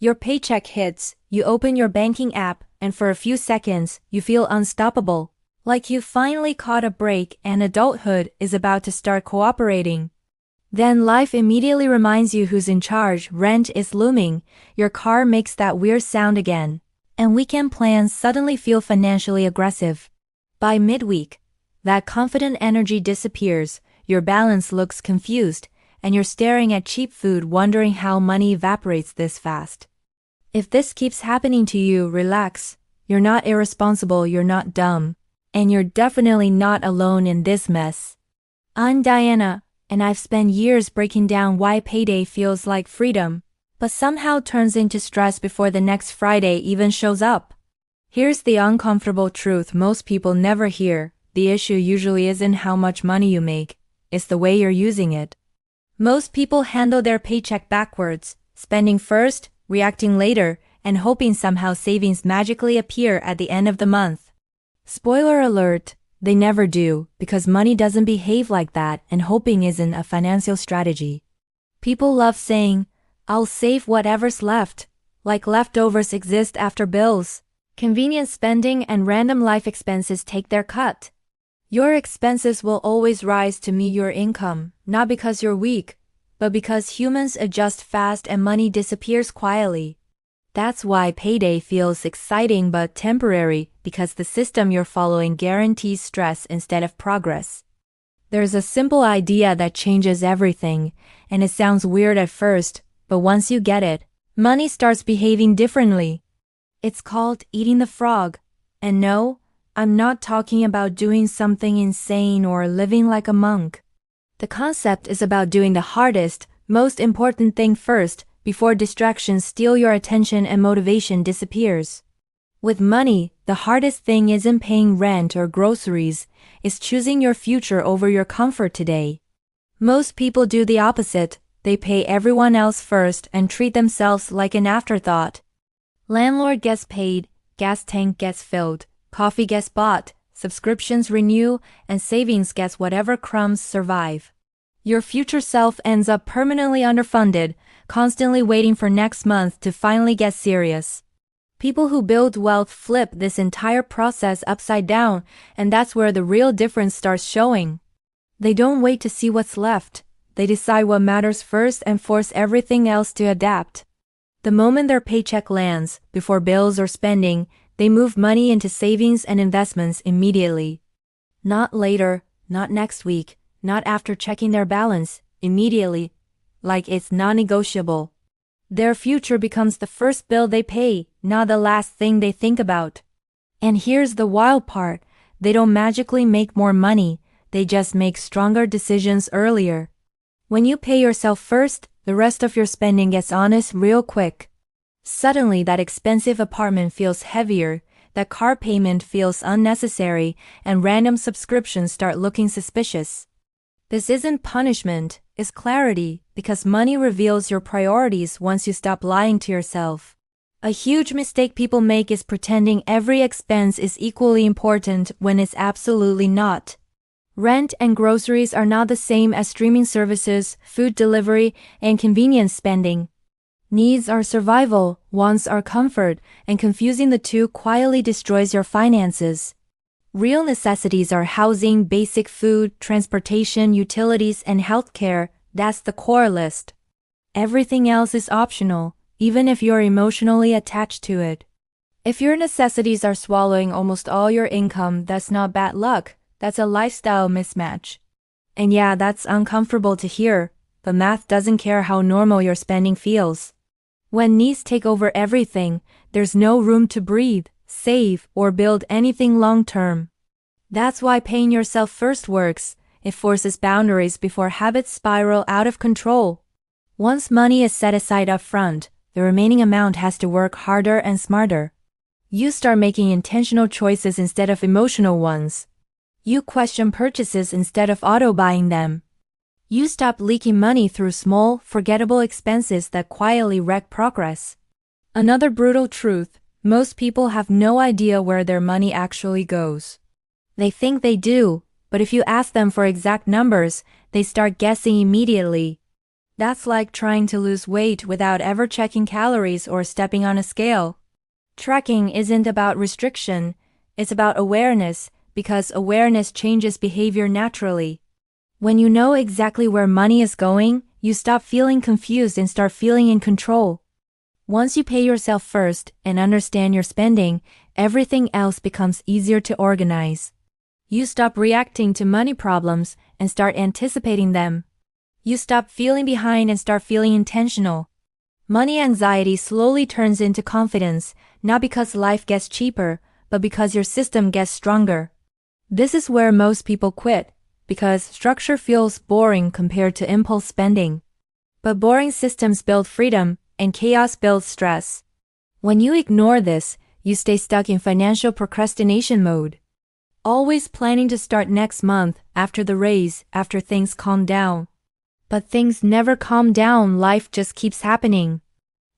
Your paycheck hits, you open your banking app, and for a few seconds, you feel unstoppable. Like you finally caught a break and adulthood is about to start cooperating. Then life immediately reminds you who's in charge, rent is looming, your car makes that weird sound again, and weekend plans suddenly feel financially aggressive. By midweek, that confident energy disappears, your balance looks confused, and you're staring at cheap food wondering how money evaporates this fast. If this keeps happening to you, relax. You're not irresponsible, you're not dumb. And you're definitely not alone in this mess. I'm Diana, and I've spent years breaking down why payday feels like freedom, but somehow turns into stress before the next Friday even shows up. Here's the uncomfortable truth most people never hear. The issue usually isn't how much money you make, it's the way you're using it. Most people handle their paycheck backwards, spending first, reacting later, and hoping somehow savings magically appear at the end of the month. Spoiler alert, they never do, because money doesn't behave like that and hoping isn't a financial strategy. People love saying, I'll save whatever's left, like leftovers exist after bills. Convenience spending and random life expenses take their cut. Your expenses will always rise to meet your income, not because you're weak, but because humans adjust fast and money disappears quietly. That's why payday feels exciting but temporary, because the system you're following guarantees stress instead of progress. There's a simple idea that changes everything, and it sounds weird at first, but once you get it, money starts behaving differently. It's called eating the frog. And no, I'm not talking about doing something insane or living like a monk. The concept is about doing the hardest, most important thing first, before distractions steal your attention and motivation disappears. With money, the hardest thing isn't paying rent or groceries, it's choosing your future over your comfort today. Most people do the opposite, they pay everyone else first and treat themselves like an afterthought. Landlord gets paid, gas tank gets filled, coffee gets bought, subscriptions renew, and savings gets whatever crumbs survive. Your future self ends up permanently underfunded, constantly waiting for next month to finally get serious. People who build wealth flip this entire process upside down, and that's where the real difference starts showing. They don't wait to see what's left. They decide what matters first and force everything else to adapt. The moment their paycheck lands, before bills or spending, they move money into savings and investments immediately. Not later, not next week, not after checking their balance, immediately, like it's non-negotiable. Their future becomes the first bill they pay, not the last thing they think about. And here's the wild part, they don't magically make more money, they just make stronger decisions earlier. When you pay yourself first, the rest of your spending gets honest real quick. Suddenly that expensive apartment feels heavier, that car payment feels unnecessary, and random subscriptions start looking suspicious. This isn't punishment, it's clarity, because money reveals your priorities once you stop lying to yourself. A huge mistake people make is pretending every expense is equally important when it's absolutely not. Rent and groceries are not the same as streaming services, food delivery, and convenience spending. Needs are survival, wants are comfort, and confusing the two quietly destroys your finances. Real necessities are housing, basic food, transportation, utilities, and healthcare. That's the core list. Everything else is optional, even if you're emotionally attached to it. If your necessities are swallowing almost all your income, that's not bad luck, that's a lifestyle mismatch. And yeah, that's uncomfortable to hear, but math doesn't care how normal your spending feels. When needs take over everything, there's no room to breathe, save, or build anything long-term. That's why paying yourself first works. It forces boundaries before habits spiral out of control. Once money is set aside up front, the remaining amount has to work harder and smarter. You start making intentional choices instead of emotional ones. You question purchases instead of auto-buying them. You stop leaking money through small, forgettable expenses that quietly wreck progress. Another brutal truth, most people have no idea where their money actually goes. They think they do, but if you ask them for exact numbers, they start guessing immediately. That's like trying to lose weight without ever checking calories or stepping on a scale. Tracking isn't about restriction, it's about awareness, because awareness changes behavior naturally. When you know exactly where money is going, you stop feeling confused and start feeling in control. Once you pay yourself first and understand your spending, everything else becomes easier to organize. You stop reacting to money problems and start anticipating them. You stop feeling behind and start feeling intentional. Money anxiety slowly turns into confidence, not because life gets cheaper, but because your system gets stronger. This is where most people quit, because structure feels boring compared to impulse spending. But boring systems build freedom, and chaos builds stress. When you ignore this, you stay stuck in financial procrastination mode. Always planning to start next month, after the raise, after things calm down. But things never calm down, life just keeps happening.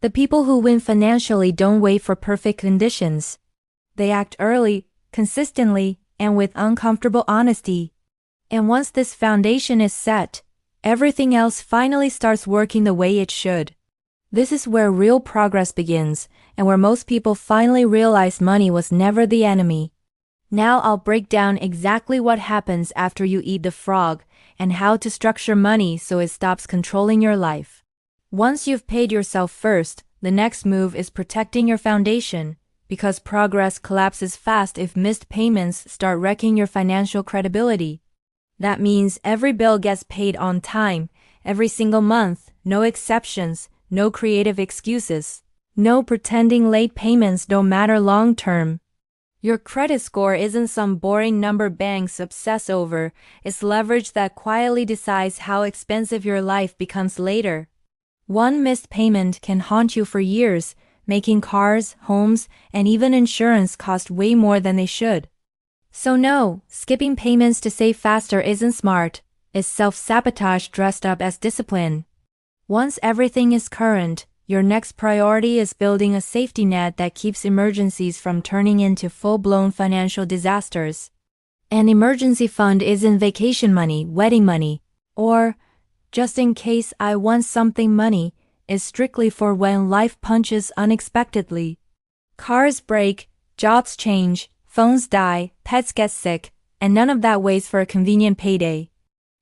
The people who win financially don't wait for perfect conditions. They act early, consistently, and with uncomfortable honesty. And once this foundation is set, everything else finally starts working the way it should. This is where real progress begins, and where most people finally realize money was never the enemy. Now I'll break down exactly what happens after you eat the frog, and how to structure money so it stops controlling your life. Once you've paid yourself first, the next move is protecting your foundation, because progress collapses fast if missed payments start wrecking your financial credibility. That means every bill gets paid on time, every single month, no exceptions, no creative excuses, no pretending late payments don't matter long term. Your credit score isn't some boring number banks obsess over, it's leverage that quietly decides how expensive your life becomes later. One missed payment can haunt you for years, making cars, homes, and even insurance cost way more than they should. So no, skipping payments to save faster isn't smart, it's self-sabotage dressed up as discipline. Once everything is current, your next priority is building a safety net that keeps emergencies from turning into full-blown financial disasters. An emergency fund isn't vacation money, wedding money, or just in case I want something money. Is strictly for when life punches unexpectedly. Cars break, jobs change, phones die, pets get sick, and none of that waits for a convenient payday.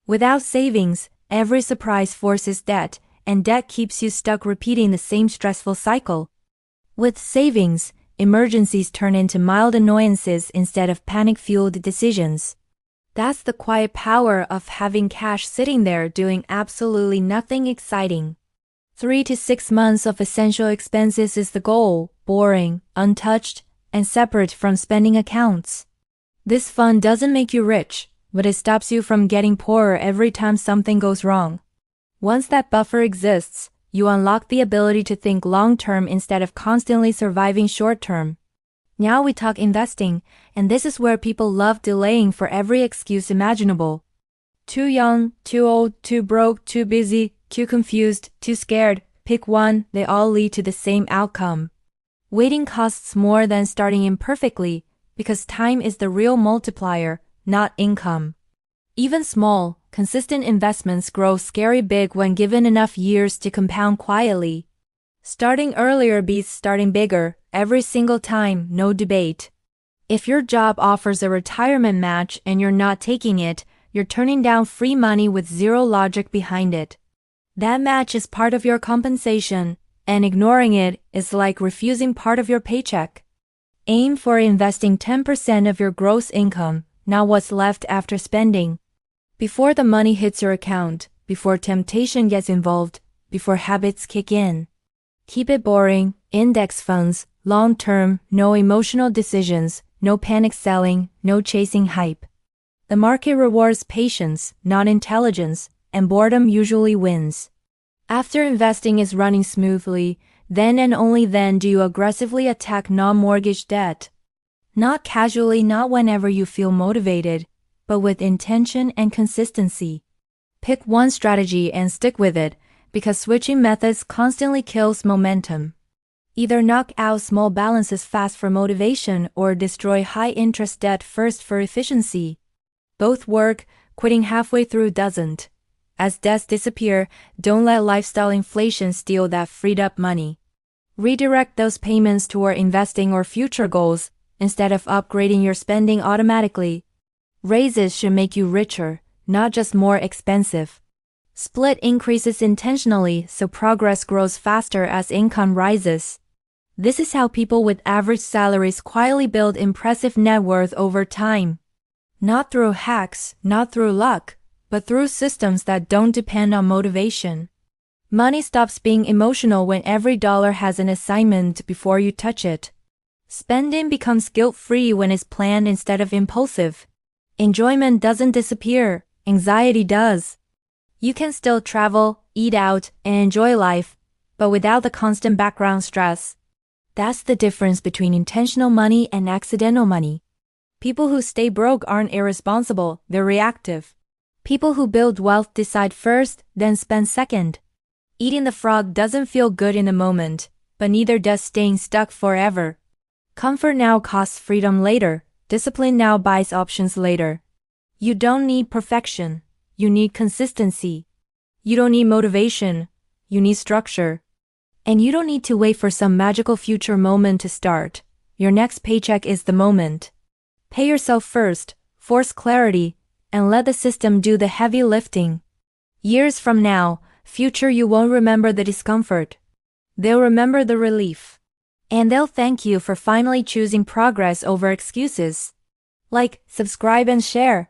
Without savings, every surprise forces debt, and debt keeps you stuck repeating the same stressful cycle. With savings, emergencies turn into mild annoyances instead of panic-fueled decisions. That's the quiet power of having cash sitting there doing absolutely nothing exciting. 3 to 6 months of essential expenses is the goal, boring, untouched, and separate from spending accounts. This fund doesn't make you rich, but it stops you from getting poorer every time something goes wrong. Once that buffer exists, you unlock the ability to think long-term instead of constantly surviving short-term. Now we talk investing, and this is where people love delaying for every excuse imaginable. Too young, too old, too broke, too busy, too confused, too scared, pick one, they all lead to the same outcome. Waiting costs more than starting imperfectly, because time is the real multiplier, not income. Even small, consistent investments grow scary big when given enough years to compound quietly. Starting earlier beats starting bigger, every single time, no debate. If your job offers a retirement match and you're not taking it, you're turning down free money with zero logic behind it. That match is part of your compensation, and ignoring it is like refusing part of your paycheck. Aim for investing 10% of your gross income, not what's left after spending. Before the money hits your account, before temptation gets involved, before habits kick in. Keep it boring, index funds, long-term, no emotional decisions, no panic selling, no chasing hype. The market rewards patience, not intelligence, and boredom usually wins. After investing is running smoothly, then and only then do you aggressively attack non-mortgage debt. Not casually, not whenever you feel motivated, but with intention and consistency. Pick one strategy and stick with it, because switching methods constantly kills momentum. Either knock out small balances fast for motivation or destroy high-interest debt first for efficiency. Both work, quitting halfway through doesn't. As debts disappear, don't let lifestyle inflation steal that freed up money. Redirect those payments toward investing or future goals instead of upgrading your spending automatically. Raises should make you richer, not just more expensive. Split increases intentionally so progress grows faster as income rises. This is how people with average salaries quietly build impressive net worth over time. Not through hacks, not through luck, but through systems that don't depend on motivation. Money stops being emotional when every dollar has an assignment before you touch it. Spending becomes guilt-free when it's planned instead of impulsive. Enjoyment doesn't disappear, anxiety does. You can still travel, eat out, and enjoy life, but without the constant background stress. That's the difference between intentional money and accidental money. People who stay broke aren't irresponsible, they're reactive. People who build wealth decide first, then spend second. Eating the frog doesn't feel good in the moment, but neither does staying stuck forever. Comfort now costs freedom later, discipline now buys options later. You don't need perfection, you need consistency. You don't need motivation, you need structure. And you don't need to wait for some magical future moment to start. Your next paycheck is the moment. Pay yourself first, force clarity, and let the system do the heavy lifting. Years from now, future you won't remember the discomfort. They'll remember the relief. And they'll thank you for finally choosing progress over excuses. Like, subscribe and share.